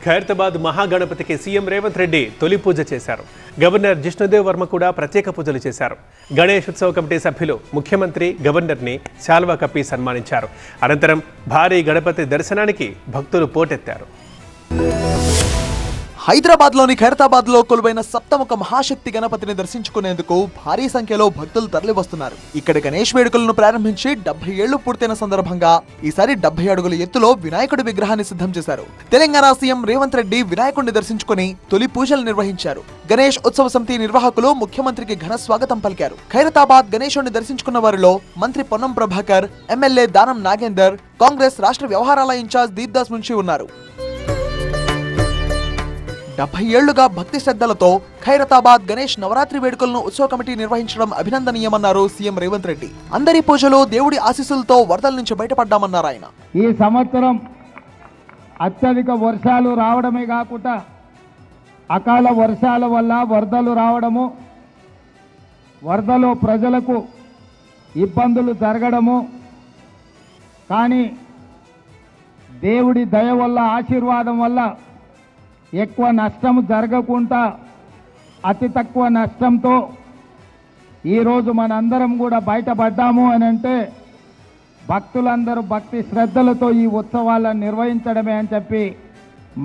Khairatabad మహాగణపతికి CM Revanth Reddy తొలి పూజ చేశారు. Governor Jishnu Dev Varma కూడా ప్రత్యేక పూజలు చేశారు. గణేష్ ఉత్సవ కమిటీ సభ్యులు ముఖ్యమంత్రి గవర్నర్ని శాల్వా కప్పి సన్మానించారు. అనంతరం భారీ గణపతి దర్శనానికి భక్తులు పోటెత్తారు. హైదరాబాద్లోని ఖైరతాబాద్లో కొలువైన సప్తముఖ మహాశక్తి గణపతిని దర్శించుకునేందుకు భారీ సంఖ్యలో భక్తులు తరలివస్తున్నారు. ఇక్కడ గణేష్ వేడుకలను ప్రారంభించి 70 ఏళ్లు పూర్తయిన సందర్భంగా ఈసారి 70 అడుగుల ఎత్తులో వినాయకుడి విగ్రహాన్ని సిద్ధం చేశారు. తెలంగాణ సీఎం రేవంత్ రెడ్డి వినాయకుడిని దర్శించుకుని తొలి పూజలు నిర్వహించారు. గణేష్ ఉత్సవ సమితి నిర్వాహకులు ముఖ్యమంత్రికి ఘన స్వాగతం పలికారు. ఖైరతాబాద్ గణేశుడిని దర్శించుకున్న వారిలో మంత్రి పొన్నం ప్రభాకర్, ఎమ్మెల్యే దానం నాగేందర్, కాంగ్రెస్ రాష్ట్ర వ్యవహారాల ఇన్ఛార్జ్ దీప్దాస్ మున్షి ఉన్నారు. 70 ఏళ్లుగా భక్తి శ్రద్ధలతో ఖైరతాబాద్ గణేష్ నవరాత్రి వేడుకలను ఉత్సవ కమిటీ నిర్వహించడం అభినందనీయమన్నారు సీఎం రేవంత్ రెడ్డి. అందరి పూజలు దేవుడి ఆశీస్సులతో వరదల నుంచి బయటపడ్డామన్నారు ఆయన. ఈ సంవత్సరం అత్యధిక వర్షాలు రావడమే కాకుండా అకాల వర్షాల వల్ల వరదలు రావడము, వరదలో ప్రజలకు ఇబ్బందులు జరగడము, కానీ దేవుడి దయ వల్ల, ఆశీర్వాదం వల్ల ఎక్కువ నష్టం జరగకుండా అతి తక్కువ నష్టంతో ఈరోజు మనందరం కూడా బయటపడ్డాము అని అంటే భక్తులందరూ భక్తి శ్రద్ధలతో ఈ ఉత్సవాలను నిర్వహించడమే అని చెప్పి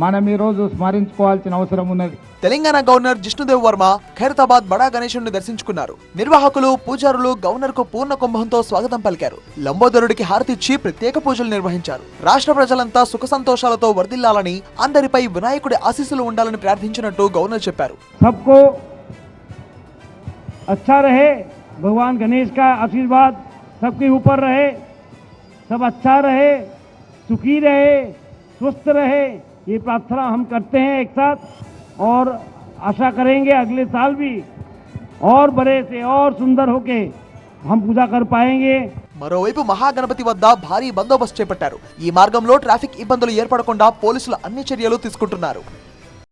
మనం ఈరోజు స్మరించుకోవాల్సిన అవసరం ఉన్నది. తెలంగాణ గవర్నర్ జిష్ణుదేవ్ వర్మ ఖైరతాబాద్ బడా గణేశుడిని దర్శించుకున్నారు. నిర్వాహకులు, పూజారులు గవర్నర్ కు పూర్ణ కుంభంతో స్వాగతం పలికారు. లంబోదరుడికి హారతిచ్చి ప్రత్యేక పూజలు నిర్వహించారు. రాష్ట్ర ప్రజలంతా సుఖ సంతోషాలతో వర్ధిల్లాలని, అందరిపై వినాయకుడి ఆశీస్సులు ఉండాలని ప్రార్థించినట్టు గవర్నర్ చెప్పారు. सबको अच्छा रहे, भगवान गणेश का आशीर्वाद सबके ऊपर रहे, सब अच्छा रहे, सुखी रहे, स्वस्थ रहे, ये प्रार्थना हम करते हैं एक साथ और आशा करेंगे अगले साल भी और बड़े से और सुंदर होके हम पूजा कर पाएंगे. మరోవైపు మహాగణపతి వద్ద భారీ బందోబస్తు చేపట్టారు. ఈ మార్గంలో ట్రాఫిక్ ఇబ్బందులు ఏర్పడకుండా పోలీసులు అన్ని చర్యలు తీసుకుంటున్నారు.